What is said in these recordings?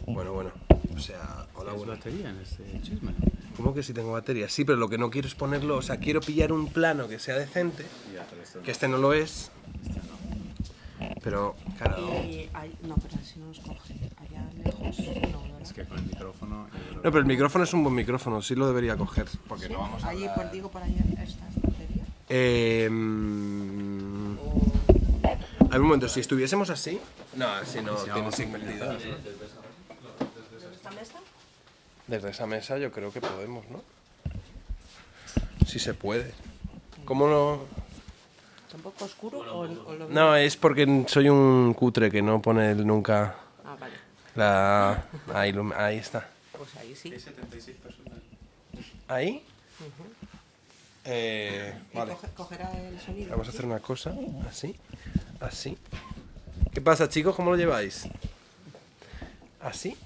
Bueno, o sea, hola, ¿Tienes batería en este chisme? ¿Cómo que si tengo batería? Sí, pero lo que no quiero es ponerlo, o sea, quiero pillar un plano que sea decente, Ya, pero esto que este no lo es, este no. pero, claro, Y no, pero si no nos coge. Allá lejos, no, ¿verdad? Es que con el micrófono... yo creo no, pero el micrófono es un buen micrófono, sí lo debería coger, porque ¿Sí? no vamos a Allí, hablar... pues digo, por allá está esta batería. A ver, un momento, si estuviésemos así... No, así no Si tiene vamos sentido. ¿Dónde está mesa? Desde esa mesa yo creo que podemos, ¿no? Si se puede. ¿Cómo no...? ¿Está un poco oscuro o lo veo? No, es porque soy un cutre que no pone nunca Ah, vale. la... Ahí está. Pues ahí sí. Hay 76 personas. ¿Ahí? Vale. Cogerá el sonido. Vamos a hacer una cosa, así, así. ¿Qué pasa, chicos? ¿Cómo lo lleváis? ¿Así?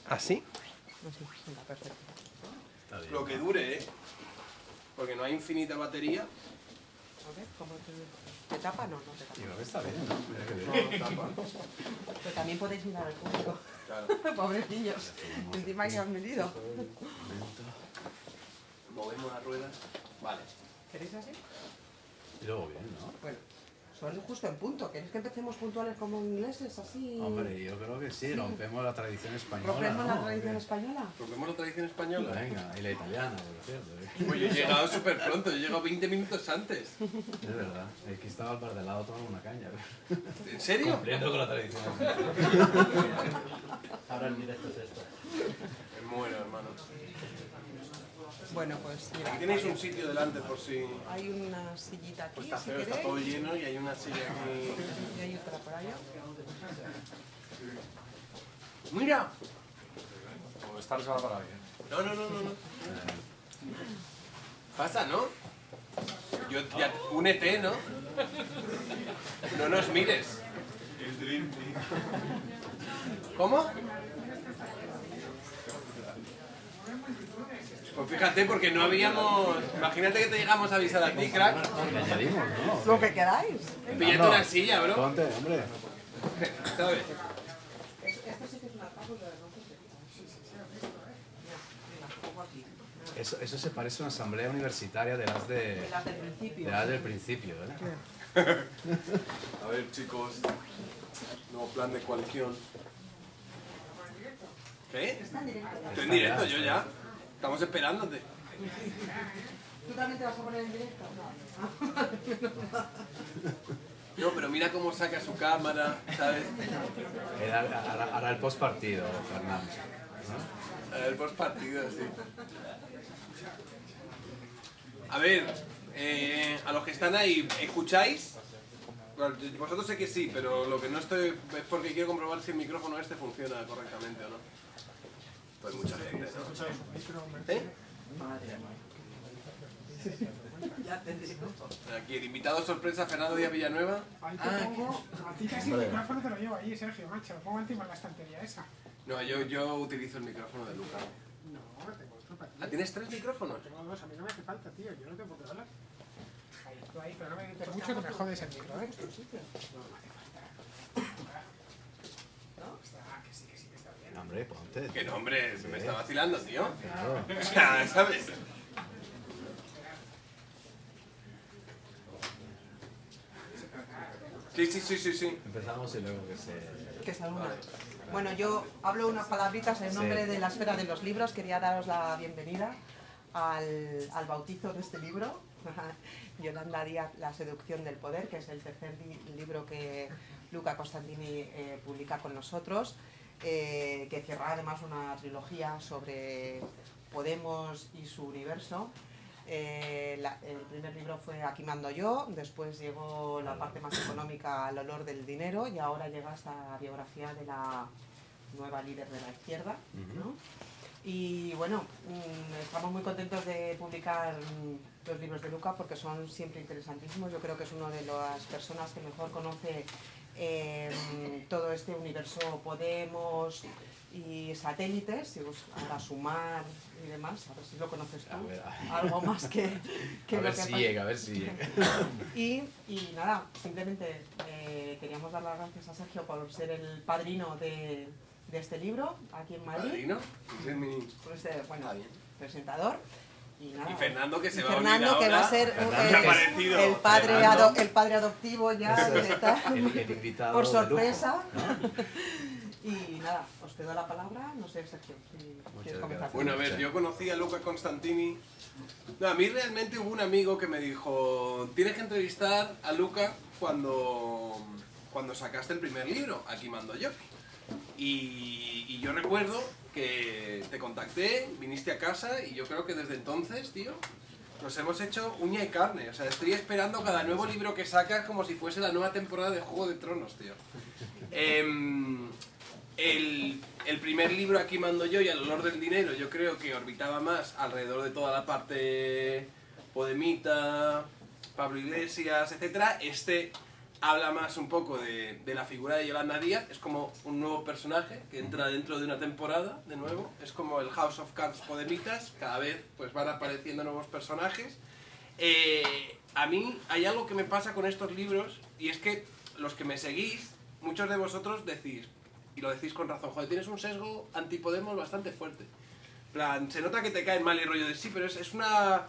¿Así? No, sí, venga, perfecto. Está bien. Lo que dure, ¿eh? Porque no hay infinita batería. A ver, ¿cómo te tapa? No, no te tapa. Yo creo que está bien, ¿no? Mira que bien. Pero también podéis mirar al público. Claro. Pobres niños. Encima que han venido. Movemos las ruedas. Vale. ¿Queréis así? Y luego bien, ¿no? Bueno, son justo en punto. ¿Queréis que empecemos puntuales como ingleses, así? Hombre, yo creo que sí, rompemos la tradición española. ¿Rompemos ¿no? la tradición española? ¿Rompemos la tradición española? Venga, y la italiana, por cierto. Pues yo he llegado súper pronto, yo he llegado 20 minutos antes. Es verdad, es que estaba al bar de lado tomando una caña. ¿En serio? Cumpliendo con la tradición. Ahora el directo es esto. Me muero, hermano. Bueno, pues mira. Aquí tenéis un sitio delante por si... Hay una sillita aquí, Pues está si feo, está queréis. todo lleno y hay una silla aquí... Y hay otra por allá. ¡Mira! O estar se va para bien. No. Pasa, ¿no? Yo ya... Únete, ¿no? No nos mires. El Dream Team. ¿Cómo? Pues fíjate, porque no habíamos... Imagínate que te llegamos a avisar a ti, crack. Le añadimos, ¿no? Lo que queráis. Píllate una silla, bro. Ponte, hombre. ¿Sabes? Esto sí que es una cápsula de no Mira, pongo aquí. Eso se parece a una asamblea universitaria de las De las del principio. de las del principio, ¿eh? A ver, chicos. Nuevo plan de coalición. ¿Qué? Está en directo. Estoy en directo, yo ya. Estamos esperándote. ¿Tú también te vas a poner en directo? No, pero mira cómo saca su cámara, ¿sabes? Hará el postpartido, Fernando. El postpartido, sí. A ver, a los que están ahí, ¿escucháis? Bueno, vosotros sé que sí, pero lo que no estoy es porque quiero comprobar si el micrófono este funciona correctamente o no. Pues mucha gente, ¿no? ¿Eh? Ya te digo. Aquí el invitado sorpresa, Fernando Díaz Villanueva. Ahí te pongo, a ti casi el micrófono te lo llevo ahí, Sergio, macho. Lo pongo encima de la estantería esa. No, yo utilizo el micrófono de Luca. No, tengo otro para ti. ¿Ah, tienes 3 micrófonos? Tengo dos, a mí no me hace falta, tío. Yo no tengo por qué hablar. Ahí, tú ahí, pero no me grites mucho que me jodes el micro, ¿eh? No, no hace falta. ¿No? Está, que sí, que está bien. Hombre, ponte. Que no, hombre, se me está vacilando, tío. Claro. O sea, ¿sabes? Sí. Empezamos y luego que se... Que saluda. Bueno, yo hablo unas palabritas en nombre de la esfera de los libros. Quería daros la bienvenida al bautizo de este libro. Yolanda Díaz, La seducción del poder, que es el tercer libro que Luca Costantini publica con nosotros, que cierra además una trilogía sobre Podemos y su universo. El primer libro fue Aquí mando yo, después llegó la parte más económica, Al olor del dinero, y ahora llega esta biografía de la nueva líder de la izquierda, ¿no? Y bueno, estamos muy contentos de publicar los libros de Luca porque son siempre interesantísimos. Yo creo que es una de las personas que mejor conoce todo este universo Podemos y satélites, y para sumar y demás, a ver si lo conoces tú, algo más que a ver lo que si pasa. llega, a ver si llega. Y nada, simplemente queríamos dar las gracias a Sergio por ser el padrino de de este libro, aquí en Madrid, Padrino, ese es mi... con este, bueno, Está bien. presentador. Y, nada, Y Fernando, que se y va a Fernando, unir que va a ahora. ser Fernando, que ha aparecido. el Fernando. el padre adoptivo ya, Eso es, de tal, el invitado por de lujo, sorpresa. ¿no? Y nada, os cedo la palabra, no sé, Sergio, si quieres comenzar. gracias. Bueno, a ver, yo conocí a Luca Constantini. No, a mí realmente hubo un amigo que me dijo, tienes que entrevistar a Luca cuando sacaste el primer libro, Aquí mando yo. Y yo recuerdo que te contacté, viniste a casa y yo creo que desde entonces, tío, nos hemos hecho uña y carne. O sea, estoy esperando cada nuevo libro que sacas como si fuese la nueva temporada de Juego de Tronos, tío. El primer libro, Aquí mando yo, y El olor del dinero, yo creo que orbitaba más alrededor de toda la parte podemita, Pablo Iglesias, etcétera. Este habla más un poco de la figura de Yolanda Díaz, es como un nuevo personaje que entra dentro de una temporada, de nuevo. Es como el House of Cards podemitas, cada vez pues van apareciendo nuevos personajes. A mí hay algo que me pasa con estos libros, y es que los que me seguís, muchos de vosotros decís, y lo decís con razón, joder, tienes un sesgo antipodemos bastante fuerte. En plan, se nota que te caen mal y rollo de sí, pero es una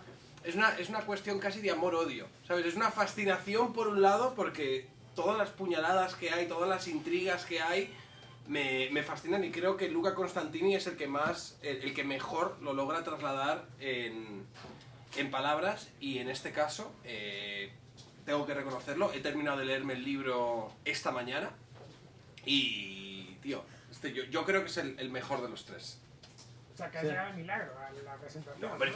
cuestión casi de amor-odio, ¿sabes? Es una fascinación por un lado porque todas las puñaladas que hay, todas las intrigas que hay, me fascinan, y creo que Luca Constantini es el que más, el que mejor lo logra trasladar en palabras, y en este caso, tengo que reconocerlo, he terminado de leerme el libro esta mañana y, tío, yo creo que es el mejor de los tres. O sea, que ha llegado el milagro a la presentación. No, hombre,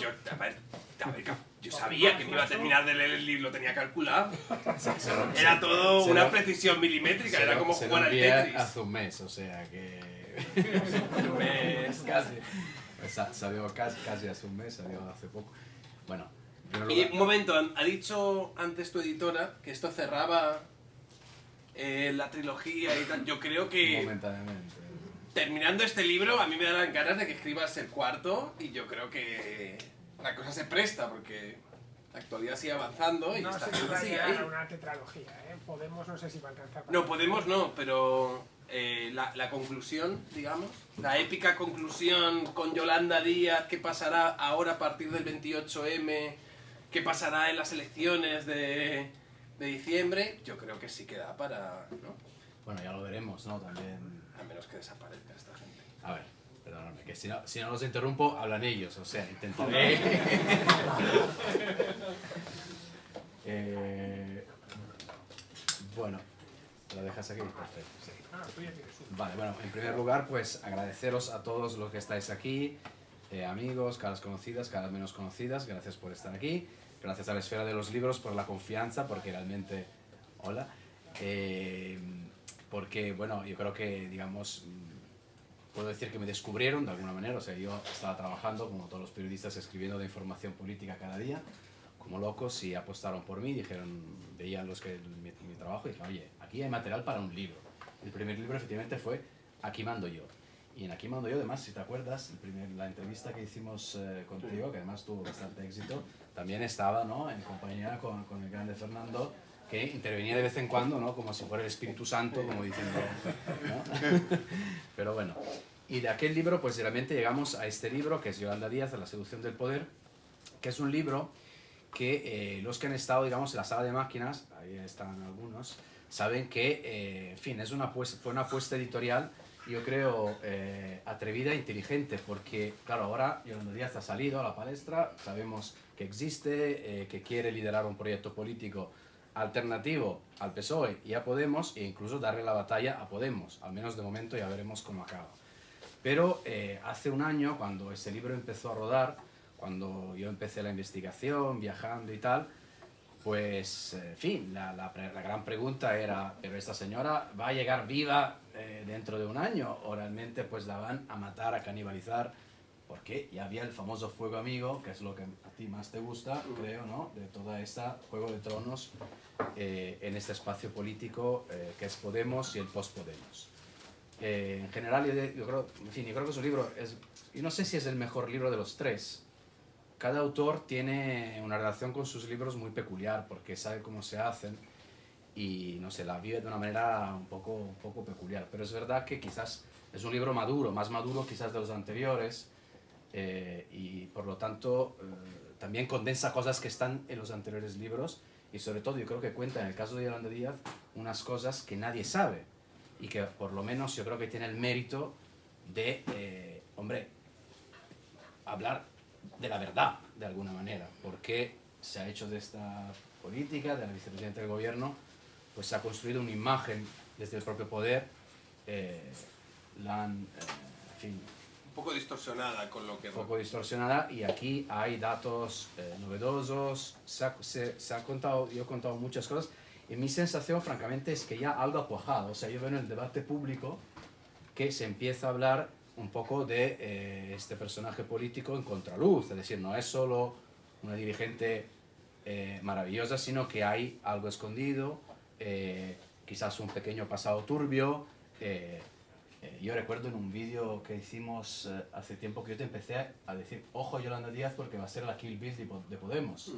yo sabía que me iba a terminar de leer el libro, lo tenía calculado. Era todo una precisión milimétrica, era como se lo jugar al envié Tetris. hace un mes, o sea que... Casi. Salió casi hace un mes, salió hace poco. Bueno, en primer Y lugar- un momento, ha dicho antes tu editora que esto cerraba la trilogía y tal. Yo creo que momentáneamente. terminando este libro a mí me darán ganas de que escribas el cuarto, y yo creo que la cosa se presta porque la actualidad sigue avanzando y No esta sé si gente va a sigue llegar a ahí. una tetralogía, ¿eh? Podemos no sé si va a alcanzar. No, Podemos no, pero la conclusión, digamos, la épica conclusión con Yolanda Díaz, qué pasará ahora a partir del 28M, qué pasará en las elecciones de diciembre, yo creo que sí queda para, ¿no? Bueno, ya lo veremos, ¿no? También... A menos que desaparezca esta gente. A ver, perdóname, que si no los interrumpo, hablan ellos, o sea, intentaré... Bueno, ¿lo dejas aquí? Perfecto, sí. Ah, tú ya tienes uno. Vale, bueno, en primer lugar, pues agradeceros a todos los que estáis aquí, amigos, caras conocidas, caras menos conocidas, gracias por estar aquí, gracias a la Esfera de los Libros por la confianza, porque realmente, hola, porque, bueno, yo creo que, digamos, puedo decir que me descubrieron de alguna manera, o sea, yo estaba trabajando, como todos los periodistas, escribiendo de información política cada día, como locos, y apostaron por mí, dijeron, veían los que mi trabajo y dijeron, oye, aquí hay material para un libro. El primer libro efectivamente fue Aquí mando yo. Y en Aquí mando yo, además, si te acuerdas, la entrevista que hicimos contigo, que además tuvo bastante éxito, también estaba, ¿no?, en compañía con el grande Fernando, que intervenía de vez en cuando, ¿no?, como si fuera el Espíritu Santo, como diciendo, ¿no? Pero bueno, y de aquel libro, pues realmente llegamos a este libro, que es Yolanda Díaz, La seducción del poder, que es un libro que los que han estado, digamos, en la sala de máquinas, ahí están algunos, saben que, en fin, fue una apuesta editorial, yo creo, atrevida e inteligente, porque, claro, ahora Yolanda Díaz ha salido a la palestra, sabemos que existe, que quiere liderar un proyecto político alternativo al PSOE y a Podemos, e incluso darle la batalla a Podemos, al menos de momento, ya veremos cómo acaba. Pero hace un año, cuando ese libro empezó a rodar, cuando yo empecé la investigación, viajando y tal, pues, en fin, la gran pregunta era, ¿pero esta señora va a llegar viva dentro de un año? ¿O realmente pues la van a matar, a canibalizar? Porque ya había el famoso Fuego Amigo, que es lo que a ti más te gusta, creo, ¿no?, de toda esta Juego de Tronos en este espacio político que es Podemos y el post-Podemos. En general, yo creo que su libro es... Y no sé si es el mejor libro de los tres. Cada autor tiene una relación con sus libros muy peculiar, porque sabe cómo se hacen y, no sé, la vive de una manera un poco peculiar. Pero es verdad que quizás es un libro maduro, más maduro quizás de los anteriores, y por lo tanto también condensa cosas que están en los anteriores libros, y sobre todo yo creo que cuenta en el caso de Yolanda Díaz unas cosas que nadie sabe, y que por lo menos yo creo que tiene el mérito de, hombre, hablar de la verdad, de alguna manera, porque se ha hecho de esta política, de la vicepresidenta del gobierno, pues se ha construido una imagen desde el propio poder, la han, en fin, Un poco distorsionada con lo que... un poco distorsionada, y aquí hay datos novedosos, se ha contado, yo he contado muchas cosas, y mi sensación francamente es que ya algo ha cuajado, o sea, yo veo en el debate público que se empieza a hablar un poco de este personaje político en contraluz, es decir, no es solo una dirigente maravillosa, sino que hay algo escondido, quizás un pequeño pasado turbio. Yo recuerdo en un vídeo que hicimos hace tiempo que yo te empecé a decir, ojo Yolanda Díaz porque va a ser la Kill Bill de Podemos,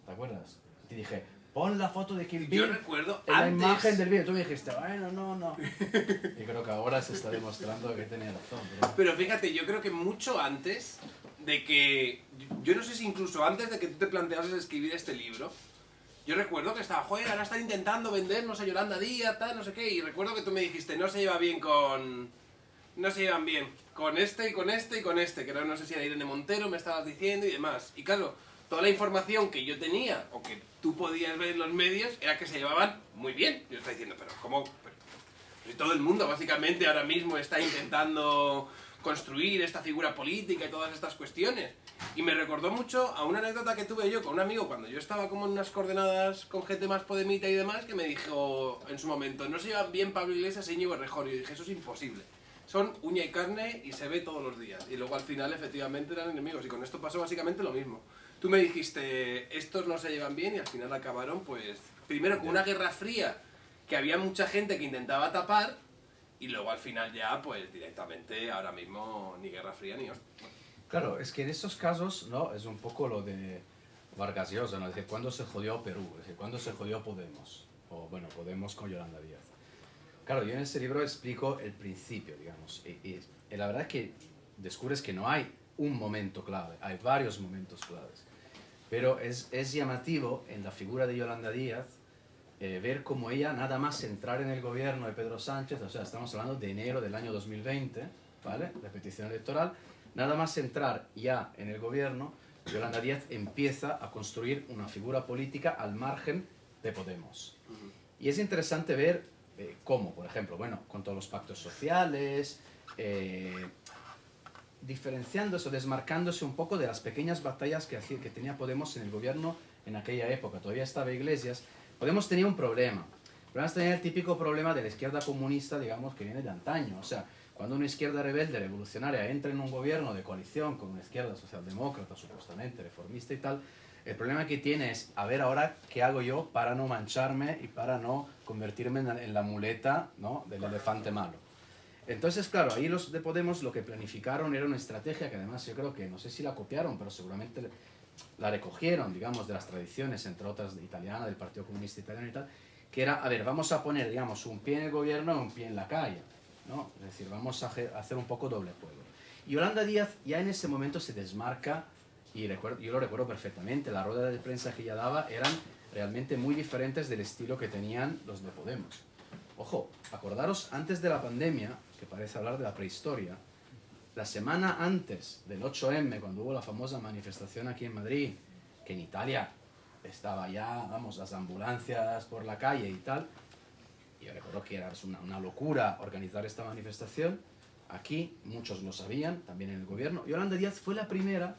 ¿te acuerdas? Te dije, pon la foto de Kill Bill Yo recuerdo en la antes... imagen del vídeo. Tú me dijiste, bueno, no. Y creo que ahora se está demostrando que tenía razón. Pero fíjate, yo creo que mucho antes de que... Yo no sé si incluso antes de que tú te planteases escribir este libro, yo recuerdo que estaba, joder, ahora están intentando vendernos a Yolanda Díaz, tal, no sé qué, y recuerdo que tú me dijiste, no se lleva bien con... No se llevan bien con este y con este y con este, que era, no sé si era Irene Montero, me estabas diciendo y demás. Y claro, toda la información que yo tenía, o que tú podías ver en los medios, era que se llevaban muy bien. Yo estaba diciendo, pero ¿cómo? Si todo el mundo básicamente ahora mismo está intentando construir esta figura política y todas estas cuestiones. Y me recordó mucho a una anécdota que tuve yo con un amigo cuando yo estaba como en unas coordenadas con gente más podemita y demás, que me dijo en su momento, no se llevan bien Pablo Iglesias e Íñigo Errejón. Y yo dije, eso es imposible. Son uña y carne y se ve todos los días. Y luego al final efectivamente eran enemigos. Y con esto pasó básicamente lo mismo. Tú me dijiste, estos no se llevan bien y al final acabaron pues... Primero con una guerra fría que había mucha gente que intentaba tapar y luego al final ya pues directamente ahora mismo ni guerra fría ni hostia. Claro, es que en estos casos, ¿no? Es un poco lo de Vargas Llosa, ¿no? Es decir, ¿cuándo se jodió Perú? Es decir, ¿cuándo se jodió Podemos? O bueno, Podemos con Yolanda Díaz. Claro, yo en ese libro explico el principio, digamos, y la verdad es que descubres que no hay un momento clave, hay varios momentos claves. Pero es llamativo en la figura de Yolanda Díaz ver cómo ella, nada más entrar en el gobierno de Pedro Sánchez, o sea, estamos hablando de enero del año 2020, ¿vale? Repetición electoral, nada más entrar ya en el gobierno, Yolanda Díaz empieza a construir una figura política al margen de Podemos. Y es interesante ver cómo, por ejemplo, bueno, con todos los pactos sociales, diferenciándose o desmarcándose un poco de las pequeñas batallas que tenía Podemos en el gobierno en aquella época. Todavía estaba Iglesias. Podemos tenía un problema. Podemos tenía el típico problema de la izquierda comunista, digamos, que viene de antaño. O sea, cuando una izquierda rebelde, revolucionaria, entra en un gobierno de coalición con una izquierda socialdemócrata, supuestamente reformista y tal, el problema que tiene es, a ver ahora qué hago yo para no mancharme y para no convertirme en la muleta, ¿no? Del elefante malo. Entonces, claro, ahí los de Podemos lo que planificaron era una estrategia que además yo creo que, no sé si la copiaron, pero seguramente la recogieron, digamos, de las tradiciones, entre otras de italiana, del Partido Comunista Italiano y tal, que era, a ver, vamos a poner, digamos, un pie en el gobierno y un pie en la calle, ¿no? Es decir, vamos a hacer un poco doble juego. Y Yolanda Díaz ya en ese momento se desmarca, y yo lo recuerdo perfectamente, las ruedas de prensa que ella daba eran realmente muy diferentes del estilo que tenían los de Podemos. Ojo, acordaros, antes de la pandemia, que parece hablar de la prehistoria, la semana antes del 8M, cuando hubo la famosa manifestación aquí en Madrid, que en Italia estaba ya, vamos, las ambulancias por la calle y tal, y yo recuerdo que era una locura organizar esta manifestación. Aquí muchos lo sabían, también en el gobierno. Yolanda Díaz fue la primera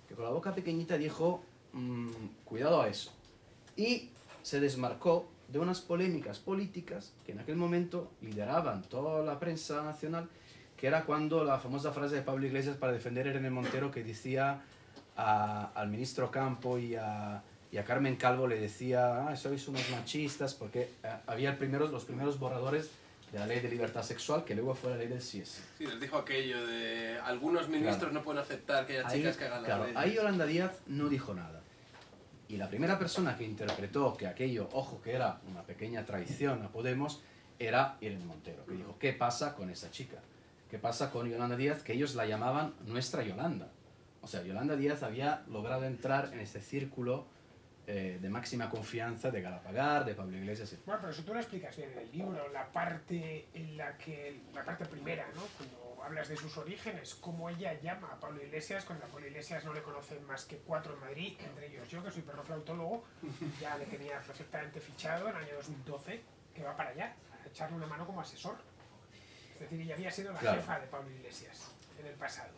que con la boca pequeñita dijo, cuidado a eso. Y se desmarcó de unas polémicas políticas que en aquel momento lideraban toda la prensa nacional, que era cuando la famosa frase de Pablo Iglesias para defender a Irene Montero, que decía al ministro Campo y a Carmen Calvo, le decía, sois unos machistas, porque había los primeros borradores de la ley de libertad sexual, que luego fue la ley del CIES. Sí, les dijo aquello de algunos ministros no pueden aceptar que haya chicas que hagan las leyes. Ahí Yolanda Díaz no dijo nada. Y la primera persona que interpretó que aquello, ojo, que era una pequeña traición a Podemos, era Irene Montero, que dijo, ¿qué pasa con esa chica? ¿Qué pasa con Yolanda Díaz? Que ellos la llamaban nuestra Yolanda. O sea, Yolanda Díaz había logrado entrar en este círculo de máxima confianza de Galapagar, de Pablo Iglesias. Bueno, pero eso tú lo explicas bien en el libro, la parte primera, ¿no? Cuando hablas de sus orígenes, cómo ella llama a Pablo Iglesias, cuando a Pablo Iglesias no le conocen más que 4 en Madrid, entre ellos yo, que soy perroflautólogo, ya le tenía perfectamente fichado en el año 2012, que va para allá, a echarle una mano como asesor. Es decir, ella había sido la jefa de Pablo Iglesias en el pasado.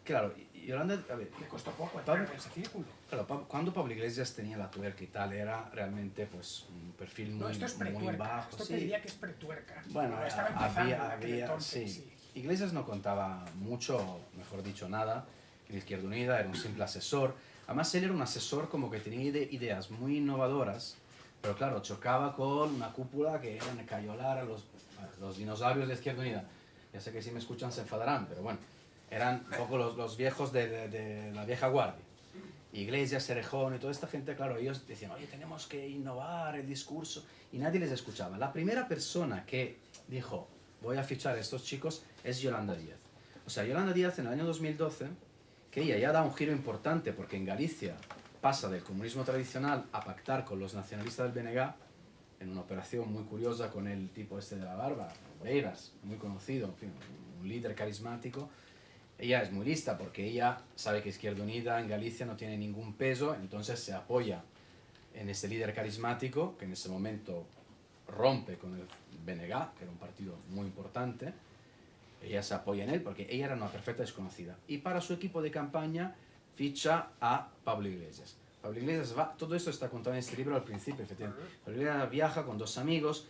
Claro, y Yolanda, a ver, Le costó poco entrar en ese círculo. Claro, cuando Pablo Iglesias tenía la tuerca y tal, era realmente pues un perfil muy, esto es muy bajo. Esto sí. te diría que es pretuerca. Bueno, estaba empezando había entonces, sí. Iglesias no contaba mucho, mejor dicho, nada. En Izquierda Unida era un simple asesor. Además, él era un asesor como que tenía ideas muy innovadoras, pero claro, chocaba con una cúpula que eran cayolar a los dinosaurios de Izquierda Unida. Ya sé que si me escuchan se enfadarán, pero bueno, eran un poco los viejos de la vieja guardia. Iglesias, Errejón y toda esta gente, claro, ellos decían, oye, tenemos que innovar el discurso, y nadie les escuchaba. La primera persona que dijo, voy a fichar a estos chicos, es Yolanda Díaz. O sea, Yolanda Díaz en el año 2012, que ella ya da un giro importante, porque en Galicia pasa del comunismo tradicional a pactar con los nacionalistas del BNG, en una operación muy curiosa con el tipo este de la barba, Beiras, muy conocido, en fin, un líder carismático. Ella es muy lista porque ella sabe que Izquierda Unida en Galicia no tiene ningún peso, entonces se apoya en ese líder carismático que en ese momento rompe con el BNG, que era un partido muy importante. Ella se apoya en él porque ella era una perfecta desconocida. Y para su equipo de campaña ficha a Pablo Iglesias. Pablo Iglesias va, todo esto está contado en este libro al principio, efectivamente. Pablo Iglesias viaja con 2 amigos,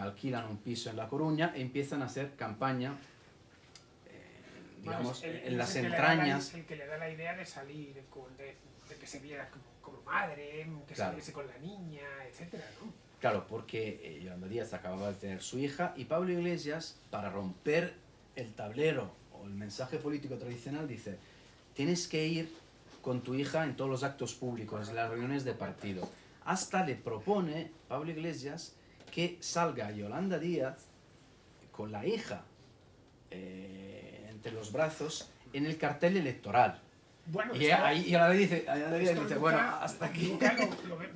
alquilan un piso en La Coruña e empiezan a hacer campaña, digamos, en las entrañas. El que le da la idea de salir, de que se viera como madre, que saliese con la niña, etcétera, ¿no? Claro, porque Yolanda Díaz acababa de tener su hija y Pablo Iglesias, para romper el tablero o el mensaje político tradicional, dice, tienes que ir con tu hija en todos los actos públicos, en las reuniones de partido. Hasta le propone Pablo Iglesias que salga Yolanda Díaz con la hija entre los brazos en el cartel electoral. Bueno, y ahí Yolanda dice, bueno, hasta aquí. Nunca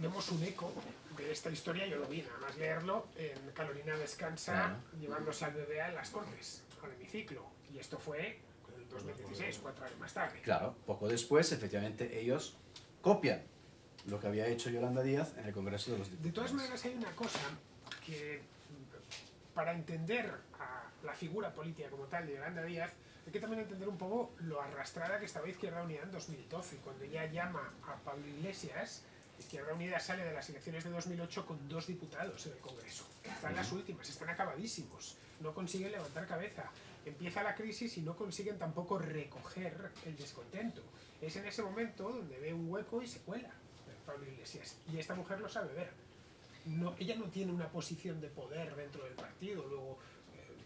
vemos un eco de esta historia, yo lo vi, nada más leerlo, en Carolina Descansa, claro, llevándose al bebé a las Cortes, al hemiciclo. Y esto fue en el 2016, 4 años más tarde. Claro, poco después, efectivamente, ellos copian lo que había hecho Yolanda Díaz en el Congreso de los Diputados. De todas maneras, hay una cosa que, para entender a la figura política como tal de Yolanda Díaz, hay que también entender un poco lo arrastrada que estaba Izquierda Unida en 2012. Cuando ella llama a Pablo Iglesias, Izquierda Unida sale de las elecciones de 2008 con 2 diputados en el Congreso. Están las últimas, están acabadísimos, no consiguen levantar cabeza. Empieza la crisis y no consiguen tampoco recoger el descontento. Es en ese momento donde ve un hueco y se cuela Pablo Iglesias. Y esta mujer lo sabe ver. No, ella no tiene una posición de poder dentro del partido. Luego,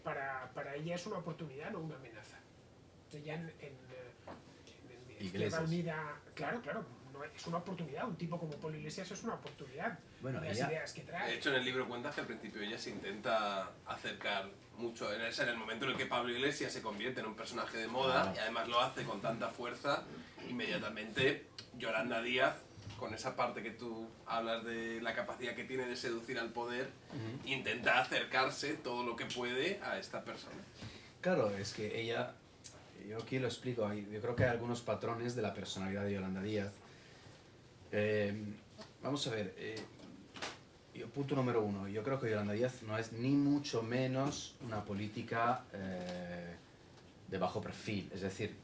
para ella es una oportunidad, no una amenaza. Ella en Izquierda Unida, claro, no, es una oportunidad. Un tipo como Pablo Iglesias es una oportunidad. Bueno, las ideas que trae. De hecho, en el libro cuentas que al principio ella se intenta acercar mucho. En el momento en el que Pablo Iglesias se convierte en un personaje de moda, y además lo hace con tanta fuerza, inmediatamente Yolanda Díaz, con esa parte que tú hablas de la capacidad que tiene de seducir al poder, intenta acercarse todo lo que puede a esta persona. Claro, es que ella, yo aquí lo explico, yo creo que hay algunos patrones de la personalidad de Yolanda Díaz. Vamos a ver, punto número 1, yo creo que Yolanda Díaz no es ni mucho menos una política de bajo perfil, es decir,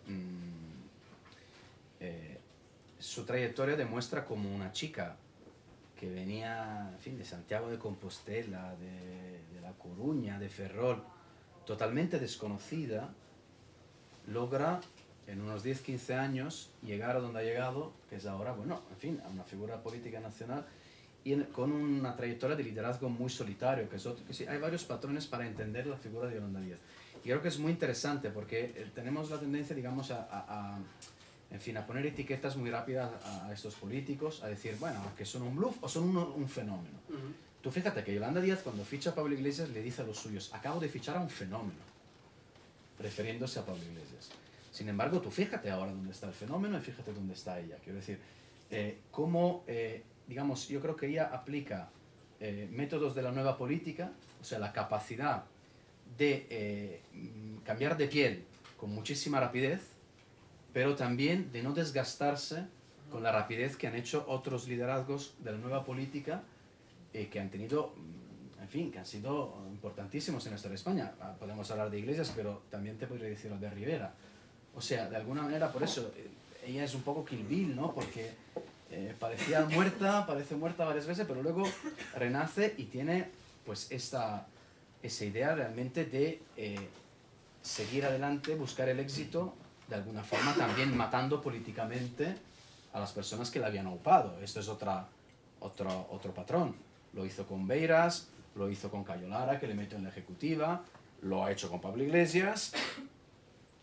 su trayectoria demuestra como una chica que venía, en fin, de Santiago de Compostela, de La Coruña, de Ferrol, totalmente desconocida, logra en unos 10-15 años llegar a donde ha llegado, que es ahora, bueno, en fin, a una figura política nacional y con una trayectoria de liderazgo muy solitario, que sí, hay varios patrones para entender la figura de Yolanda Díaz. Y creo que es muy interesante porque tenemos la tendencia, digamos, en fin, a poner etiquetas muy rápidas a estos políticos, a decir, bueno, que son un bluff o son un fenómeno. Tú fíjate que Yolanda Díaz, cuando ficha a Pablo Iglesias, le dice a los suyos, acabo de fichar a un fenómeno. refiriéndose a Pablo Iglesias. Sin embargo, tú fíjate ahora dónde está el fenómeno y fíjate dónde está ella. Quiero decir, cómo, digamos, yo creo que ella aplica métodos de la nueva política, o sea, la capacidad de cambiar de piel con muchísima rapidez, pero también de no desgastarse con la rapidez que han hecho otros liderazgos de la nueva política que han tenido, en fin, que han sido importantísimos en la historia de España. Podemos hablar de Iglesias, pero también te podría decir lo de Rivera. O sea, de alguna manera, por eso, ella es un poco Kill Bill, ¿no? Porque parecía muerta, parece muerta varias veces, pero luego renace y tiene, pues, esa idea realmente de seguir adelante, buscar el éxito, de alguna forma también matando políticamente a las personas que la habían ocupado. Esto es otro patrón. Lo hizo con Beiras, lo hizo con Cayo Lara, que le metió en la ejecutiva, lo ha hecho con Pablo Iglesias.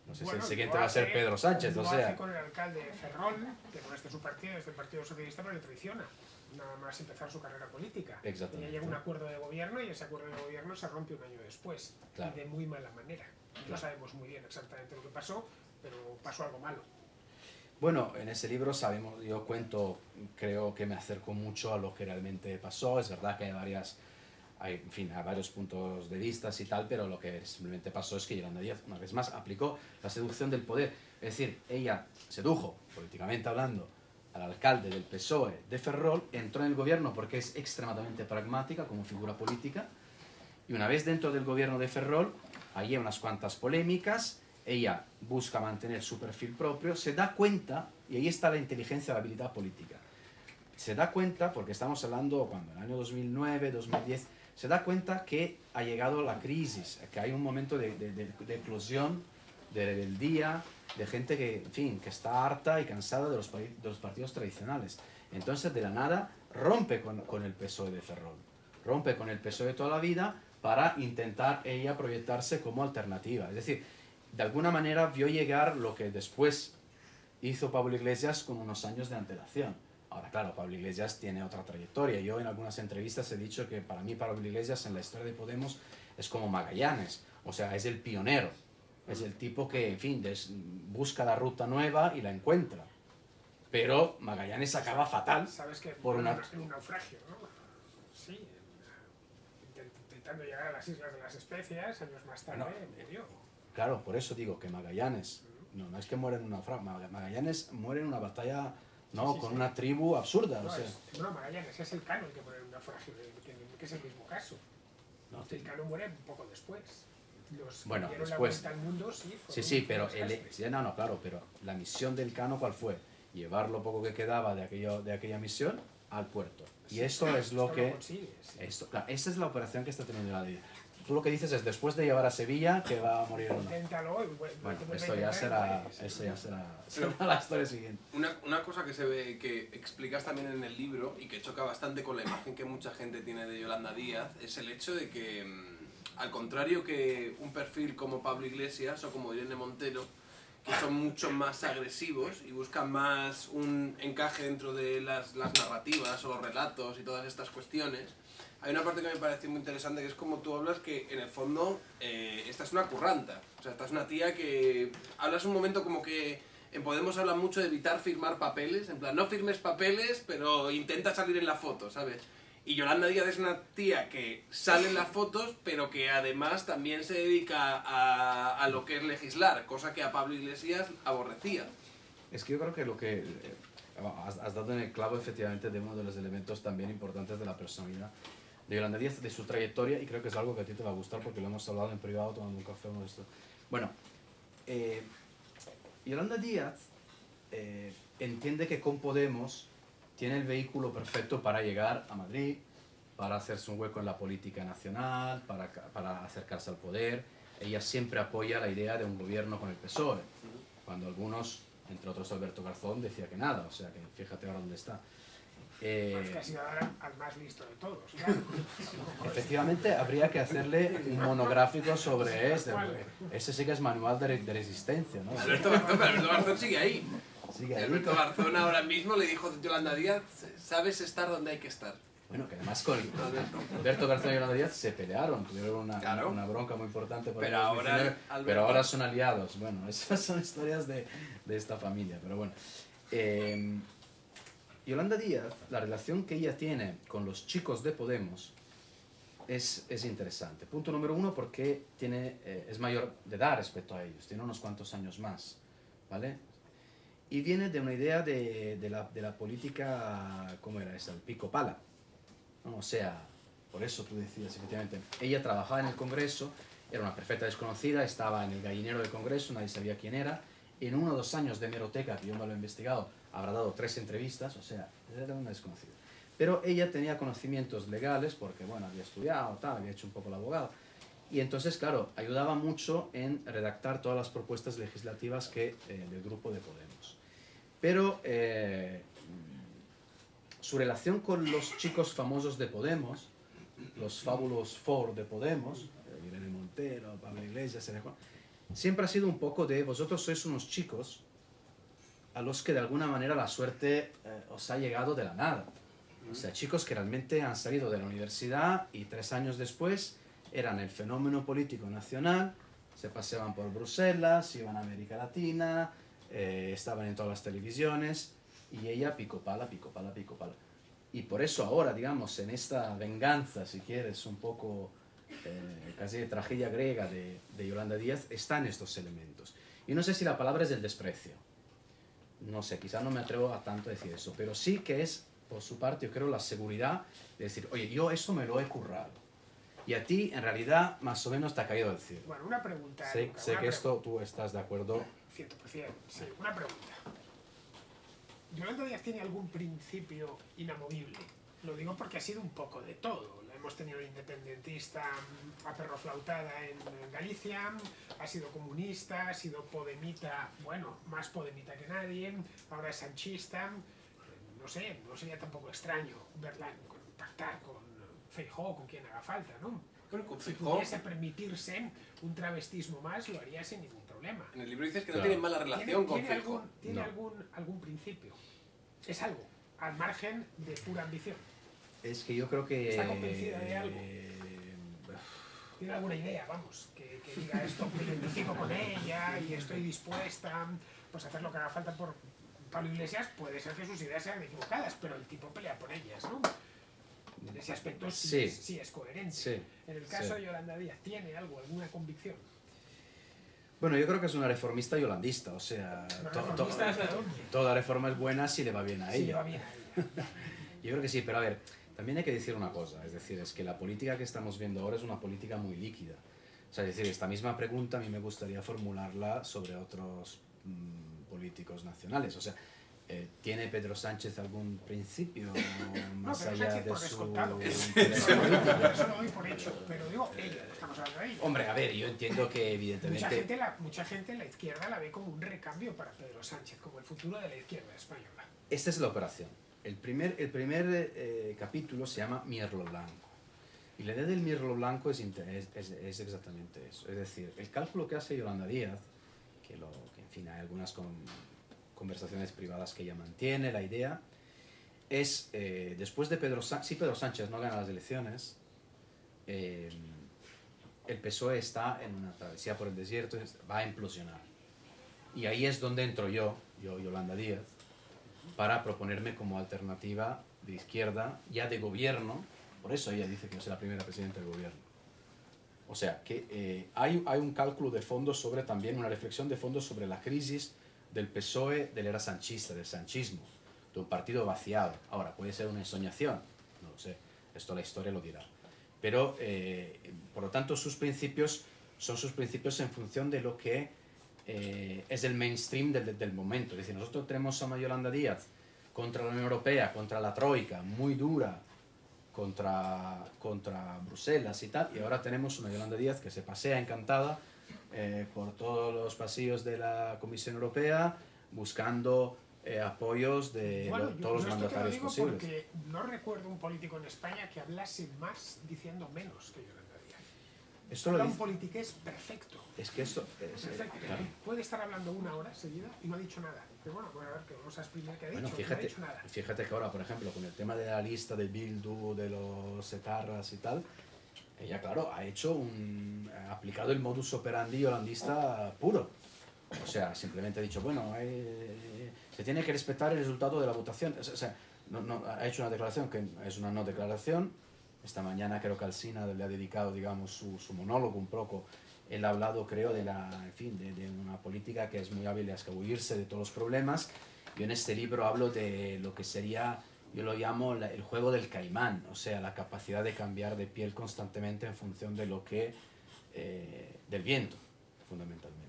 No sé si el siguiente va a ser Pedro Sánchez, o Lo sea... hace con el alcalde Ferrol, que no es de su partido, es del Partido Socialista, pero le traiciona. Nada más empezar su carrera política. Exactamente. Y llega un acuerdo de gobierno y ese acuerdo de gobierno se rompe un año después. Claro. Y de muy mala manera. No Claro. sabemos muy bien exactamente lo que pasó, pero pasó algo malo. Bueno, en ese libro sabemos, yo cuento, creo que me acerco mucho a lo que realmente pasó. Es verdad que hay varios puntos de vista y tal, pero lo que simplemente pasó es que Yolanda Díaz, una vez más, aplicó la seducción del poder. Es decir, ella sedujo, políticamente hablando, al alcalde del PSOE de Ferrol, entró en el gobierno porque es extremadamente pragmática como figura política, y una vez dentro del gobierno de Ferrol, hay unas cuantas polémicas, ella busca mantener su perfil propio, se da cuenta, y ahí está la inteligencia, la habilidad política, se da cuenta, porque estamos hablando cuando en el año 2009, 2010, se da cuenta que ha llegado la crisis, que hay un momento de eclosión, de rebeldía, de gente que, en fin, que está harta y cansada de los partidos tradicionales. Entonces, de la nada, rompe con el PSOE de Ferrol, rompe con el PSOE de toda la vida para intentar ella proyectarse como alternativa. Es decir, de alguna manera vio llegar lo que después hizo Pablo Iglesias con unos años de antelación. Ahora, claro, Pablo Iglesias tiene otra trayectoria. Yo en algunas entrevistas he dicho que para mí Pablo Iglesias en la historia de Podemos es como Magallanes, o sea, es el pionero, es el tipo que, en fin, busca la ruta nueva y la encuentra. Pero Magallanes acaba fatal. Sabes que por en una... un naufragio, ¿no? Sí, intentando llegar a las Islas de las Especias, años más tarde murió. Claro, por eso digo que Magallanes, no es que muere en una Magallanes muere en una batalla, no, sí, con sí. una tribu absurda, No, o sea... no, Magallanes es el Cano el que muere en un naufragio, que es el mismo caso. No, El Cano muere un poco después. Los que bueno, dieron después. la vuelta al mundo, sí. Sí, pero claro, pero la misión del Cano, ¿cuál fue? Llevar lo poco que quedaba de aquella misión al puerto. Y esto es lo que... Claro, esta es la operación que está teniendo la DIA. Tú lo que dices es después de llevar a Sevilla que va a morir o no. Inténtalo y Bueno, esto ya será la historia siguiente. Una cosa que se ve, que explicas también en el libro y que choca bastante con la imagen que mucha gente tiene de Yolanda Díaz, es el hecho de que, al contrario que un perfil como Pablo Iglesias o como Irene Montero, que son mucho más agresivos y buscan más un encaje dentro de las narrativas o los relatos y todas estas cuestiones, hay una parte que me parece muy interesante, que es como tú hablas, que en el fondo esta es una curranta. O sea, esta es una tía que... Hablas un momento como que en Podemos habla mucho de evitar firmar papeles, en plan, no firmes papeles, pero intenta salir en la foto, ¿sabes? Y Yolanda Díaz es una tía que sale en las fotos, pero que además también se dedica a lo que es legislar, cosa que a Pablo Iglesias aborrecía. Es que yo creo que lo que... has dado en el clavo efectivamente de uno de los elementos también importantes de la personalidad de Yolanda Díaz, de su trayectoria, y creo que es algo que a ti te va a gustar porque lo hemos hablado en privado tomando un café o esto. Bueno, Yolanda Díaz entiende que con Podemos tiene el vehículo perfecto para llegar a Madrid, para hacerse un hueco en la política nacional, para acercarse al poder. Ella siempre apoya la idea de un gobierno con el PSOE, cuando algunos, entre otros Alberto Garzón, decía que nada, o sea que fíjate ahora dónde está. Pues que ha sido ahora al más listo de todos, claro. Efectivamente, habría que hacerle un monográfico sobre este. Ese sí que es manual de resistencia, ¿no? Alberto Garzón sigue ahí. Sigue ahí. Alberto Garzón ahora mismo le dijo a Yolanda Díaz, sabes estar donde hay que estar. Bueno, que además con Alberto Garzón y Yolanda Díaz se pelearon, tuvieron Claro. una bronca muy importante por Pero el ahora 2019, Alberto- pero ahora son aliados. Bueno, esas son historias de esta familia, pero bueno. Yolanda Díaz, la relación que ella tiene con los chicos de Podemos es interesante. Punto número uno, porque es mayor de edad respecto a ellos, tiene unos cuantos años más, ¿vale? Y viene de una idea de la política, ¿cómo era esa? El pico pala, ¿no? O sea, por eso tú decías, efectivamente, ella trabajaba en el Congreso, era una perfecta desconocida, estaba en el gallinero del Congreso, nadie sabía quién era. En 1 o 2 años de hemeroteca, que yo me lo he investigado, habrá dado 3 entrevistas, o sea, era una desconocida. Pero ella tenía conocimientos legales, porque, bueno, había estudiado, tal, había hecho un poco el abogado. Y entonces, claro, ayudaba mucho en redactar todas las propuestas legislativas del grupo de Podemos. Pero su relación con los chicos famosos de Podemos, los Fabulous Four de Podemos, Irene Montero, Pablo Iglesias, siempre ha sido un poco de vosotros sois unos chicos a los que de alguna manera la suerte os ha llegado de la nada. O sea, chicos que realmente han salido de la universidad y 3 años después eran el fenómeno político nacional, se paseaban por Bruselas, iban a América Latina, estaban en todas las televisiones, y ella pico pala, pico pala, pico pala. Y por eso ahora, digamos, en esta venganza, si quieres, un poco casi de tragedia griega de Yolanda Díaz, están estos elementos. Y no sé si la palabra es el desprecio. No sé, quizás no me atrevo a tanto decir eso, pero sí que es, por su parte, yo creo, la seguridad de decir, oye, yo eso me lo he currado. Y a ti, en realidad, más o menos te ha caído del cielo. Bueno, una pregunta. Sé Luca, que una esto tú estás de acuerdo. 100%, sí, una pregunta. ¿Yolanda Díaz tiene algún principio inamovible? Lo digo porque ha sido un poco de todo. La hemos tenido independentista a perro flautada en Galicia, ha sido comunista, ha sido podemita, bueno, más podemita que nadie, ahora es sanchista. No sé, no sería tampoco extraño verla pactar con Feijóo, con quien haga falta, ¿no? Bueno, con Si Feijóo, pudiese permitirse un travestismo más, lo haría sin ningún problema. en el libro dices que Claro. no tienen mala relación con Feijóo. ¿Tiene No. algún principio? Es algo, al margen de pura ambición. Es que yo creo que... ¿Está convencida de algo? ¿Tiene alguna idea, vamos, que diga esto, me identifico con ella y estoy dispuesta pues, a hacer lo que haga falta por Pablo Iglesias? Puede ser que sus ideas sean equivocadas, pero el tipo pelea por ellas, ¿no? En ese aspecto sí, Sí. es coherente. Sí, En el caso sí. de Yolanda Díaz, ¿tiene algo, alguna convicción? Bueno, yo creo que es una reformista yolandista, o sea, Una reformista es de dónde. toda reforma es buena si le va bien a Sí, ella. le va bien a ella. Yo creo que sí, pero a ver, también hay que decir una cosa, es decir, es que la política que estamos viendo ahora es una política muy líquida. O sea, es decir, esta misma pregunta a mí me gustaría formularla sobre otros políticos nacionales. O sea, ¿tiene Pedro Sánchez algún principio más Pedro allá Sánchez de por su descontado. interés político? Eso lo doy por hecho, pero digo ella, estamos hablando de ella. Hombre, a ver, yo entiendo que evidentemente... Mucha gente en la izquierda la ve como un recambio para Pedro Sánchez, como el futuro de la izquierda española. Esta es la operación. El primer capítulo se llama Mirlo Blanco. Y la idea del Mirlo Blanco es exactamente eso. Es decir, el cálculo que hace Yolanda Díaz, que en fin, hay algunas conversaciones privadas que ella mantiene, la idea es, después de si Pedro Sánchez no gana las elecciones, el PSOE está en una travesía por el desierto, va a implosionar. Y ahí es donde entro yo, Yolanda Díaz, para proponerme como alternativa de izquierda, ya de gobierno. Por eso ella dice que yo soy la primera presidenta del gobierno. O sea, que hay un cálculo de fondo sobre también, una reflexión de fondo sobre la crisis del PSOE, de la era sanchista, del sanchismo, de un partido vaciado. Ahora, puede ser una ensoñación, no lo sé, esto la historia lo dirá. Pero, por lo tanto, sus principios son sus principios en función de lo que es el mainstream del momento. Es decir, nosotros tenemos a una Yolanda Díaz contra la Unión Europea, contra la Troika, muy dura, contra Bruselas y tal, y ahora tenemos una Yolanda Díaz que se pasea encantada por todos los pasillos de la Comisión Europea buscando apoyos de todos los mandatarios posibles. Porque no recuerdo un político en España que hablase más diciendo menos que Yolanda Díaz. Esto lo Habla un dice... politiqués perfecto. Es que esto... Perfecto. claro. Puede estar hablando 1 hora seguida y no ha dicho nada. Pero bueno, pues a ver, que vamos a exprimir qué ha dicho. Bueno, No ha fíjate, dicho nada. fíjate que ahora, por ejemplo, con el tema de la lista de Bildu, de los etarras y tal, ella, claro, ha aplicado el modus operandi holandista puro. O sea, simplemente ha dicho, bueno, se tiene que respetar el resultado de la votación. O sea, ha hecho una declaración que es una no declaración. Esta mañana creo que Alsina le ha dedicado, digamos, su monólogo un poco. Él ha hablado, creo, de una política que es muy hábil a escabullirse de todos los problemas. Yo en este libro hablo de lo que sería, yo lo llamo el juego del caimán, o sea, la capacidad de cambiar de piel constantemente en función de del viento, fundamentalmente.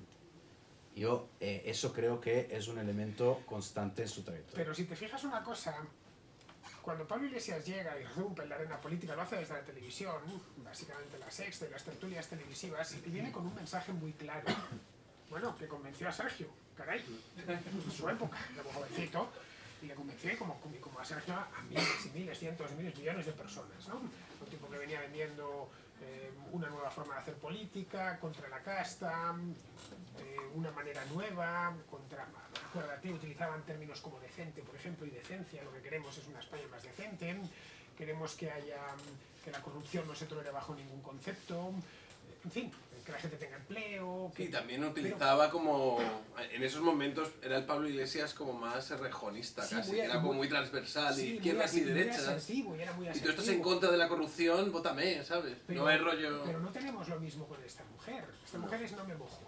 Yo eso creo que es un elemento constante en su trayectoria. Pero si te fijas una cosa, cuando Pablo Iglesias llega y rompe en la arena política, lo hace desde la televisión, básicamente la Sexta y las tertulias televisivas, y viene con un mensaje muy claro. Bueno, que convenció a Sergio, caray, en su época, como jovencito, y le convenció como a Sergio a miles y miles, cientos de miles, millones de personas, ¿no? Un tipo que venía vendiendo una nueva forma de hacer política, contra la casta, una manera nueva, acuérdate, utilizaban términos como decente, por ejemplo, y decencia. Lo que queremos es una España más decente, queremos que la corrupción no se tolere bajo ningún concepto, en fin, que la gente tenga empleo. Sí, también utilizaba como, en esos momentos era el Pablo Iglesias como más rejonista, Sí, casi, era como muy transversal, sí, izquierdas y derechas. Muy asertivo, y era muy Si asertivo. tú estás en contra de la corrupción, vótame, ¿sabes? No es rollo... Pero no tenemos lo mismo con esta mujer. Esta mujer es no me mojo.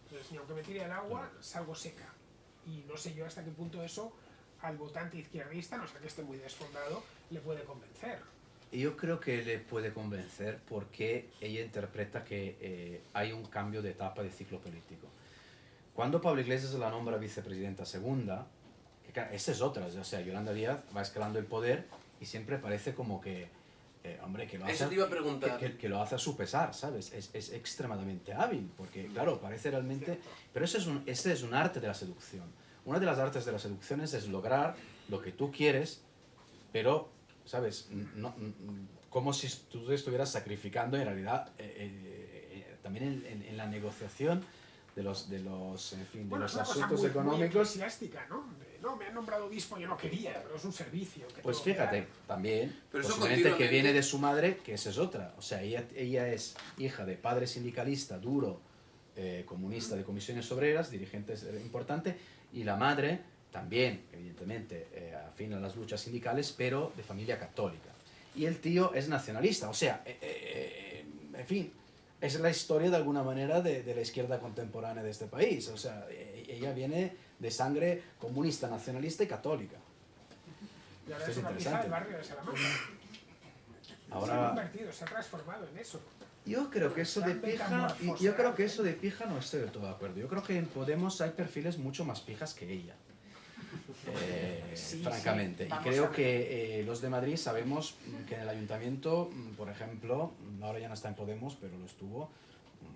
Entonces, ni aunque me tire al agua, salgo seca. Y no sé yo hasta qué punto eso al votante izquierdista, no sé que esté muy desfondado, le puede convencer. Yo creo que le puede convencer porque ella interpreta que hay un cambio de etapa de ciclo político. Cuando Pablo Iglesias la nombra vicepresidenta segunda, esa es otra, o sea, Yolanda Díaz va escalando el poder y siempre parece como que, hombre, que lo hace, Eso te iba a preguntar. que lo hace a su pesar, ¿sabes? Es extremadamente hábil, porque claro, parece realmente... Pero ese es un arte de la seducción. Una de las artes de la seducción es lograr lo que tú quieres, pero... ¿sabes? Como si tú te estuvieras sacrificando en realidad también en la negociación de los asuntos económicos. ¿No? No, me han nombrado obispo, yo no quería, pero es un servicio. Pues fíjate, también, pero eso posiblemente que viene de su madre, que esa es otra. O sea, ella es hija de padre sindicalista, duro, comunista de comisiones obreras, dirigente importante, y la madre... también, evidentemente, afín a las luchas sindicales, pero de familia católica. Y el tío es nacionalista, o sea, en fin, es la historia de alguna manera de la izquierda contemporánea de este país. O sea, ella viene de sangre comunista, nacionalista y católica. Y ahora Esto es es una hija del interesante. barrio de Salamanca. Ahora, Se ha convertido, se ha transformado en eso. yo creo que eso de pija, no estoy del todo de acuerdo. Yo creo que en Podemos hay perfiles mucho más pijas que ella. Sí, francamente. sí, Y vamos creo a ver. que los de Madrid sabemos que en el ayuntamiento, por ejemplo, ahora ya no está en Podemos, pero lo estuvo,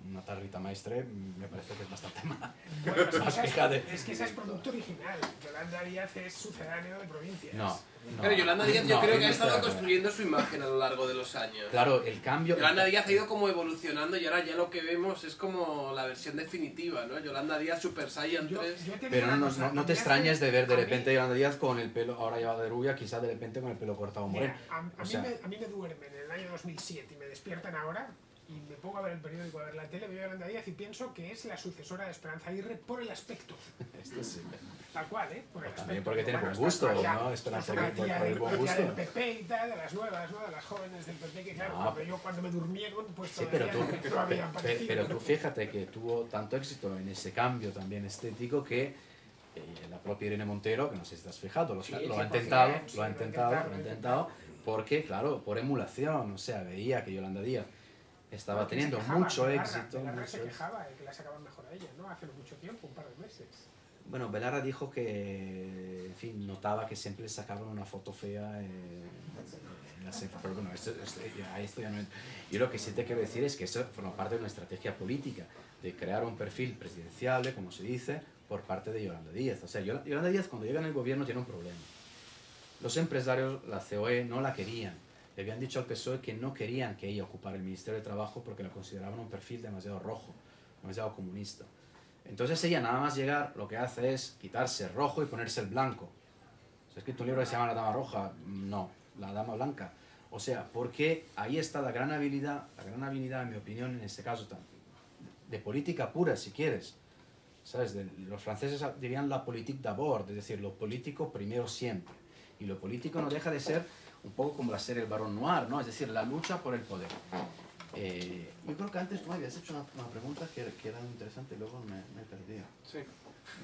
una tal Rita Maestre, me parece que es bastante más. Bueno, Más pija es que esa es producto original. Yolanda Díaz es sucedáneo de provincias. No. Pero Yolanda Díaz yo no, creo que no ha estoy de estado acuerdo. construyendo su imagen a lo largo de los años. Claro, el cambio... Yolanda Díaz ha ido como evolucionando y ahora ya lo que vemos es como la versión definitiva, ¿no? Yolanda Díaz Super Saiyan 3. Yo te digo Pero una no cosa, te a mí extrañes hace- de ver de a mí- repente a Yolanda Díaz con el pelo, ahora ya de rubia, quizás de repente con el pelo cortado moreno. Mira, O sea, a mí me duermen en el año 2007 y me despiertan ahora y me pongo a ver el periódico, a ver la tele, veo a Yolanda Díaz y pienso que es la sucesora de Esperanza Aguirre por el aspecto. esto sí. Tal cual, ¿eh? Por el También aspecto. porque tiene Bueno, buen gusto, está ¿no? Esperanza Aguirre por el buen por gusto. del PP y tal, de las nuevas, ¿no? De las jóvenes del PP, que claro, No, cuando me durmieron, pues Sí, todavía pero no habían aparecido. pero tú fíjate que tuvo tanto éxito en ese cambio también estético que la propia Irene Montero, que no sé si te has fijado, lo Sí, ha 100%, intentado, sí, lo ha intentado, porque, claro, por emulación, o sea, veía que Yolanda Díaz estaba Porque teniendo se quejaba, mucho Belarra, éxito. Belarra mucho se éxito. quejaba de que la sacaban mejor a ella, ¿no? Hace no mucho tiempo, un par de meses. Bueno, Belarra dijo que, en fin, notaba que siempre le sacaban una foto fea en la ceja, pero bueno, a esto ya no... Yo lo que sí te quiero decir es que eso forma parte de una estrategia política, de crear un perfil presidenciable, como se dice, por parte de Yolanda Díaz. O sea, Yolanda Díaz cuando llega en el gobierno tiene un problema. Los empresarios, la COE, no la querían, le habían dicho al PSOE que no querían que ella ocupara el Ministerio de Trabajo porque la consideraban un perfil demasiado rojo, demasiado comunista. Entonces ella nada más llegar lo que hace es quitarse el rojo y ponerse el blanco. ¿Se ha escrito un libro que se llama La Dama Roja? No, La Dama Blanca. O sea, porque ahí está la gran habilidad, en mi opinión, en este caso, de política pura, si quieres. ¿Sabes? Los franceses dirían la politique d'abord, es decir, lo político primero siempre. Y lo político no deja de ser un poco como la serie El Barón Noir, ¿no? Es decir, la lucha por el poder. Yo creo que antes tú me habías hecho una pregunta que era interesante y luego me perdí. Sí.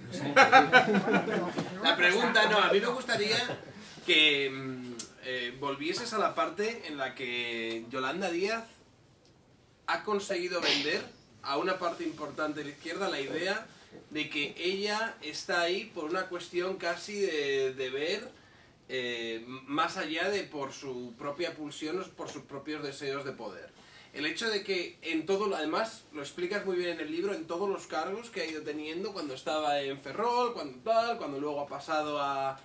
No sé, me perdí. La pregunta, no, a mí me gustaría que volvieses a la parte en la que Yolanda Díaz ha conseguido vender a una parte importante de la izquierda la idea de que ella está ahí por una cuestión casi de ver más allá de por su propia pulsión o por sus propios deseos de poder. El hecho de que en todo, además lo explicas muy bien en el libro, en todos los cargos que ha ido teniendo, cuando estaba en Ferrol, cuando luego ha pasado a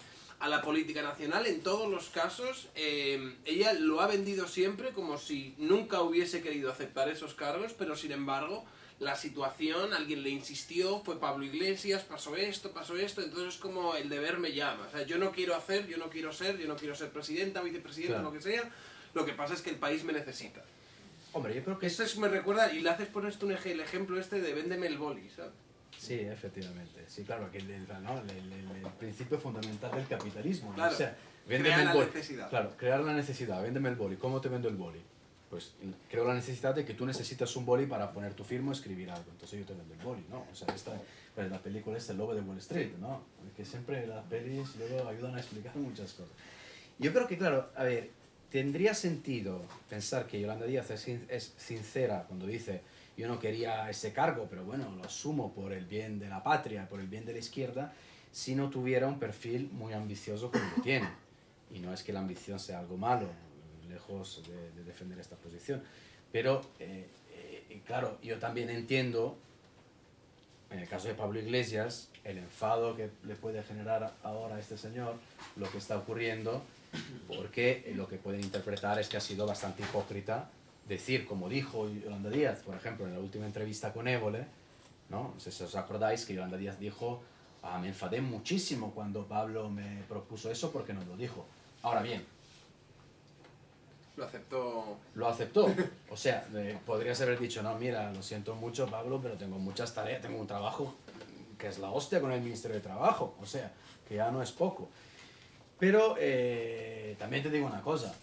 la política nacional, en todos los casos, ella lo ha vendido siempre como si nunca hubiese querido aceptar esos cargos, pero sin embargo, la situación, alguien le insistió, fue Pablo Iglesias, pasó esto, entonces es como el deber me llama. O sea, yo no quiero ser presidenta, vicepresidenta, Claro. lo que sea, lo que pasa es que el país me necesita. Hombre, yo creo que Esto me recuerda, y le haces por esto el ejemplo este de véndeme el boli, ¿sabes? Sí, efectivamente. Sí, claro, que el principio fundamental del capitalismo, ¿no? Claro, O sea, crea la boli. necesidad. Claro, crear la necesidad, véndeme el boli. ¿Cómo te vendo el boli? Pues creo la necesidad de que tú necesitas un boli para poner tu firma o escribir algo. Entonces yo te vendo el boli, ¿no? O sea, pues la película es El Lobo de Wall Street, ¿no? Que siempre las pelis luego ayudan a explicar muchas cosas. Yo creo que, claro, a ver, tendría sentido pensar que Yolanda Díaz es sincera cuando dice yo no quería ese cargo, pero bueno, lo asumo por el bien de la patria, por el bien de la izquierda, si no tuviera un perfil muy ambicioso como lo tiene. Y no es que la ambición sea algo malo, lejos de defender esta posición. Pero, claro, yo también entiendo, en el caso de Pablo Iglesias, el enfado que le puede generar ahora a este señor, lo que está ocurriendo, porque lo que pueden interpretar es que ha sido bastante hipócrita decir, como dijo Yolanda Díaz, por ejemplo, en la última entrevista con Évole, ¿no? Si os acordáis que Yolanda Díaz dijo, me enfadé muchísimo cuando Pablo me propuso eso porque no lo dijo. Ahora bien, Lo aceptó. lo aceptó. O sea, podrías haber dicho, no, mira, lo siento mucho, Pablo, pero tengo muchas tareas, tengo un trabajo que es la hostia con el Ministerio de Trabajo. O sea, que ya no es poco. Pero también te digo una cosa,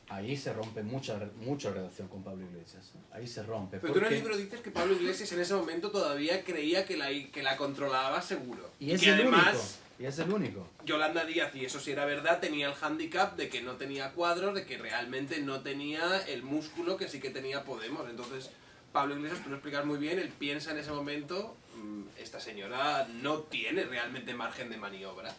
ahí se rompe mucha relación con Pablo Iglesias. Ahí se rompe. Pero tú en el libro dices que Pablo Iglesias en ese momento todavía creía que la controlaba seguro. Y es que el además, único. Y es el único. Yolanda Díaz, y eso sí era verdad, tenía el hándicap de que no tenía cuadros, de que realmente no tenía el músculo que sí que tenía Podemos. Entonces, Pablo Iglesias, tú lo explicas muy bien, él piensa en ese momento, esta señora no tiene realmente margen de maniobra.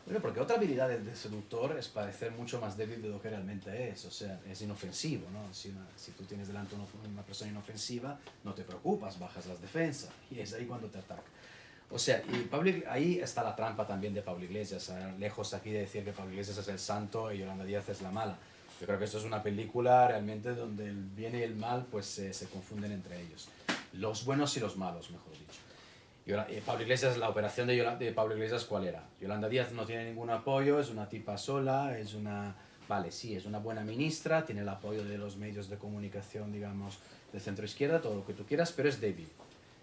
Bueno, porque otra habilidad del seductor es parecer mucho más débil de lo que realmente es. O sea, es inofensivo, ¿no? Si tú tienes delante una persona inofensiva, no te preocupas, bajas las defensas. Y es ahí cuando te ataca. O sea, ahí está la trampa también de Pablo Iglesias. Lejos aquí de decir que Pablo Iglesias es el santo y Yolanda Díaz es la mala. Yo creo que esto es una película realmente donde el bien y el mal pues se confunden entre ellos. Los buenos y los malos, mejor dicho. Pablo Iglesias, la operación de Pablo Iglesias, ¿cuál era? Yolanda Díaz no tiene ningún apoyo, es una tipa sola, es una... Vale, sí, es una buena ministra, tiene el apoyo de los medios de comunicación, digamos, de centro-izquierda, todo lo que tú quieras, pero es débil.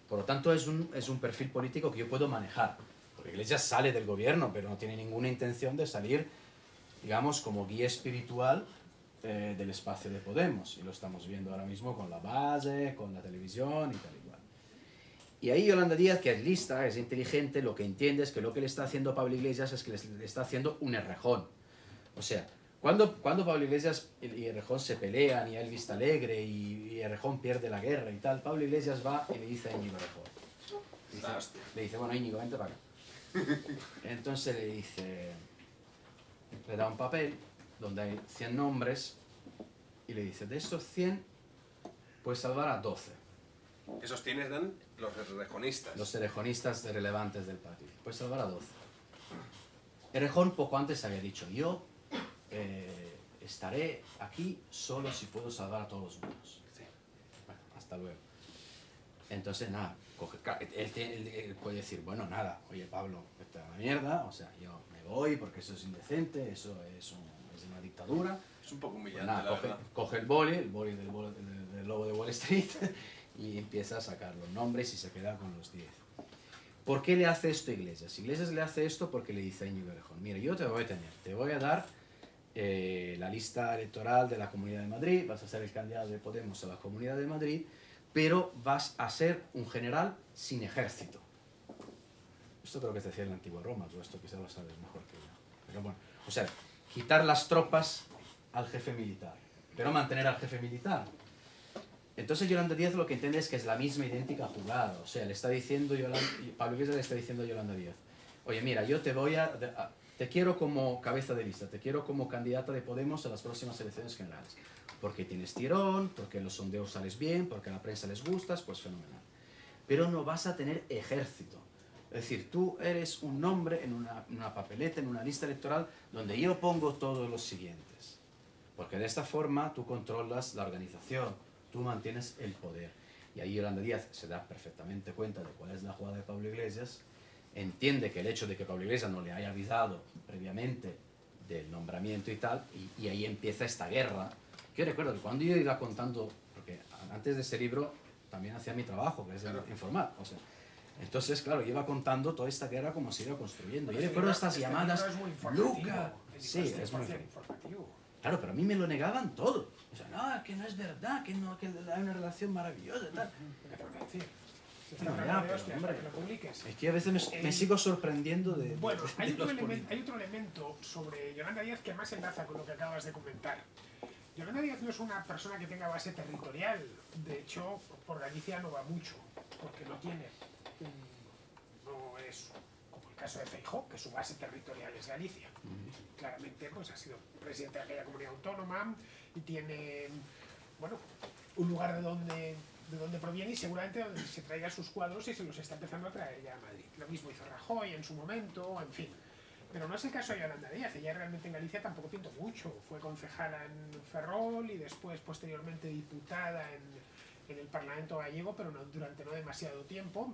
Por lo tanto, es un perfil político que yo puedo manejar. Porque Iglesias sale del gobierno, pero no tiene ninguna intención de salir, digamos, como guía espiritual del espacio de Podemos. Y lo estamos viendo ahora mismo con la base, con la televisión y tal y cual. Y ahí Yolanda Díaz, que es lista, es inteligente, lo que entiende es que lo que le está haciendo Pablo Iglesias es que le está haciendo un Errejón. O sea, cuando Pablo Iglesias y Errejón se pelean y él vista alegre y Errejón pierde la guerra y tal, Pablo Iglesias va y le dice a Íñigo Errejón. Le dice, bueno, Íñigo, vente para acá. Entonces le da un papel donde hay 100 nombres y le dice, de esos 100, puedes salvar a 12. Esos tienes dan los errejonistas. Los errejonistas relevantes del partido. Puedes salvar a 12. Errejón poco antes había dicho, yo estaré aquí solo si puedo salvar a todos los mundos. Bueno, hasta luego. Entonces, nada, él puede decir, bueno, nada, oye Pablo, esta es la mierda, o sea, yo me voy porque eso es indecente, eso es una dictadura. Es un poco Pues humillante, nada, la verdad. coge el boli del lobo de Wall Street y empieza a sacar los nombres y se queda con los 10. ¿Por qué le hace esto Iglesias? Iglesias le hace esto porque le dice a Íñigo Errejón, mira, yo te voy a dar la lista electoral de la Comunidad de Madrid, vas a ser el candidato de Podemos a la Comunidad de Madrid, pero vas a ser un general sin ejército. Esto creo que se decía en la antigua Roma, tú esto quizá lo sabes mejor que yo. Pero bueno, o sea, quitar las tropas al jefe militar, pero mantener al jefe militar. Entonces Yolanda Díaz lo que entiende es que es la misma idéntica jugada, o sea, le está diciendo Pablo Iglesias le está diciendo a Yolanda Díaz, oye mira, yo te quiero como cabeza de lista, te quiero como candidata de Podemos a las próximas elecciones generales, porque tienes tirón, porque en los sondeos sales bien, porque a la prensa les gustas, pues fenomenal. Pero no vas a tener ejército. Es decir, tú eres un nombre en una papeleta, en una lista electoral, donde yo pongo todos los siguientes. Porque de esta forma tú controlas la organización, tú mantienes el poder. Y ahí Yolanda Díaz se da perfectamente cuenta de cuál es la jugada de Pablo Iglesias, entiende que el hecho de que Pablo Iglesias no le haya avisado previamente del nombramiento y tal, y ahí empieza esta guerra. Yo recuerdo que cuando yo iba contando, porque antes de ese libro también hacía mi trabajo, que es informar, o sea, entonces, claro, yo iba contando toda esta guerra como se iba construyendo. Yo recuerdo estas llamadas, Luca, sí, es muy informativo. Claro, pero a mí me lo negaban todo. O sea, no, que no es verdad, que hay una relación maravillosa y tal. No, ya, pero, hombre, es que a veces me sigo sorprendiendo de Bueno, hay los otro elemento sobre Yolanda Díaz que más enlaza con lo que acabas de comentar. Yolanda Díaz no es una persona que tenga base territorial. De hecho, por Galicia no va mucho, porque no tiene. No es como el caso de Feijóo, que su base territorial es Galicia. Claramente, pues ha sido presidente de aquella comunidad autónoma y tiene, bueno, un lugar de donde proviene y seguramente donde se traiga sus cuadros y se los está empezando a traer ya a Madrid. Lo mismo hizo Rajoy en su momento, en fin. Pero no es el caso de Yolanda Díaz. Ella realmente en Galicia tampoco pintó mucho. Fue concejala en Ferrol y después, posteriormente, diputada en el Parlamento gallego, pero durante no demasiado tiempo.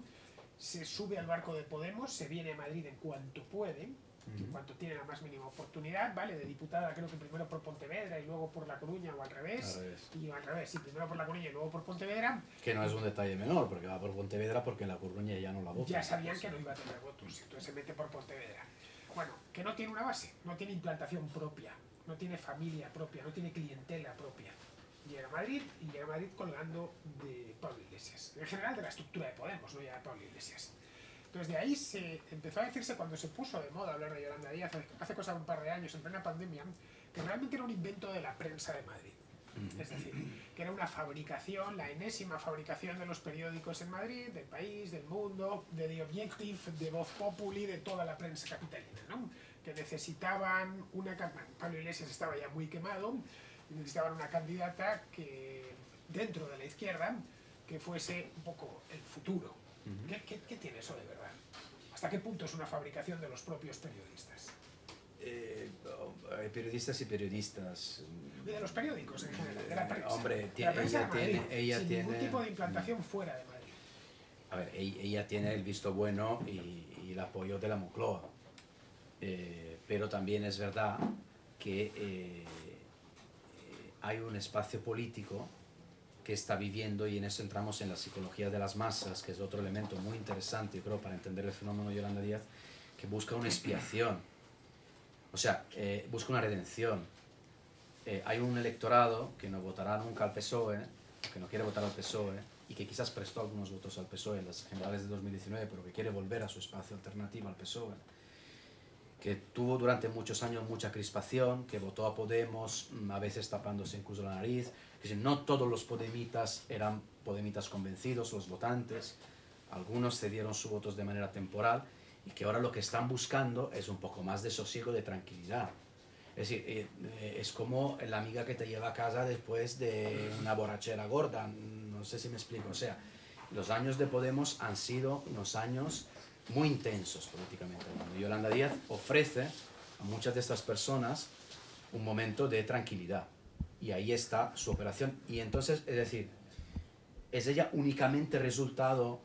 Se sube al barco de Podemos, se viene a Madrid en cuanto puede, en cuanto tiene la más mínima oportunidad, ¿vale? De diputada creo que primero por Pontevedra y luego por La Coruña o al revés. Y al revés, sí, primero por La Coruña y luego por Pontevedra. Que no es un detalle menor, porque va por Pontevedra porque en La Coruña ya no la vota. Ya sabían que no iba a tener votos, entonces se mete por Pontevedra. Bueno, que no tiene una base, no tiene implantación propia, no tiene familia propia, no tiene clientela propia. Llega a Madrid y llega a Madrid colgando de Pablo Iglesias. En general de la estructura de Podemos, no ya de Pablo Iglesias. Entonces de ahí se empezó a decirse cuando se puso de moda hablar de Yolanda Díaz, hace cosa de un par de años, en plena pandemia, que realmente era un invento de la prensa de Madrid. Es decir, que era una fabricación, la enésima fabricación de los periódicos en Madrid, del País, del Mundo, de The Objective, de Voz Populi, de toda la prensa capitalina, ¿no? Que necesitaban Pablo Iglesias estaba ya muy quemado, y necesitaban una candidata que, dentro de la izquierda, que fuese un poco el futuro. ¿Qué tiene eso de verdad? ¿Hasta qué punto es una fabricación de los propios periodistas? Hay periodistas y periodistas. Y de los periódicos en general, de la prensa. Hombre, de la prensa de Madrid, ella sin tiene ningún tipo de implantación fuera de Madrid. A ver, ella tiene el visto bueno y el apoyo de la Moncloa. Pero también es verdad que hay un espacio político que está viviendo, y en eso entramos en la psicología de las masas, que es otro elemento muy interesante, yo creo, para entender el fenómeno de Yolanda Díaz, que busca una expiación, o sea, busca una redención. Hay un electorado que no votará nunca al PSOE, que no quiere votar al PSOE, y que quizás prestó algunos votos al PSOE en las generales de 2019, pero que quiere volver a su espacio alternativo al PSOE, que tuvo durante muchos años mucha crispación, que votó a Podemos, a veces tapándose incluso la nariz, que no todos los podemitas eran podemitas convencidos, los votantes, algunos cedieron sus votos de manera temporal, y que ahora lo que están buscando es un poco más de sosiego, de tranquilidad. Es decir, es como la amiga que te lleva a casa después de una borrachera gorda, no sé si me explico. O sea, los años de Podemos han sido unos años muy intensos políticamente hablando. Yolanda Díaz ofrece a muchas de estas personas un momento de tranquilidad. Y ahí está su operación. Y entonces, es decir, ¿es ella únicamente resultado